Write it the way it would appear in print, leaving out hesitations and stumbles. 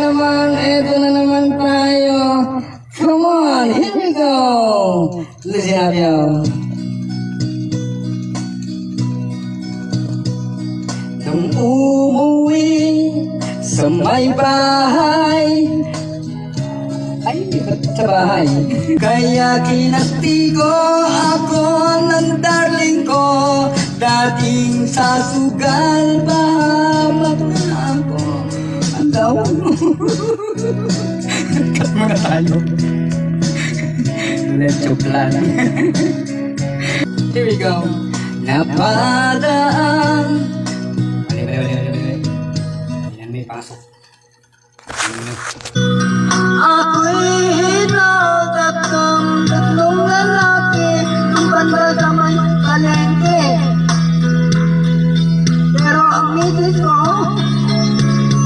naman, eto na naman tayo. Come on, here we go. Listen up, yo. Nung umuwi sa may bahay, ay, ba't sa bahay? Kaya kinastigo ako ng darling ko, dating sa sugal, bahamak na ako. Ang tawag mo. Cut mo na tayo. Let's joke lang. Here we go. Napadaan. Ayan, may pasok. Ako'y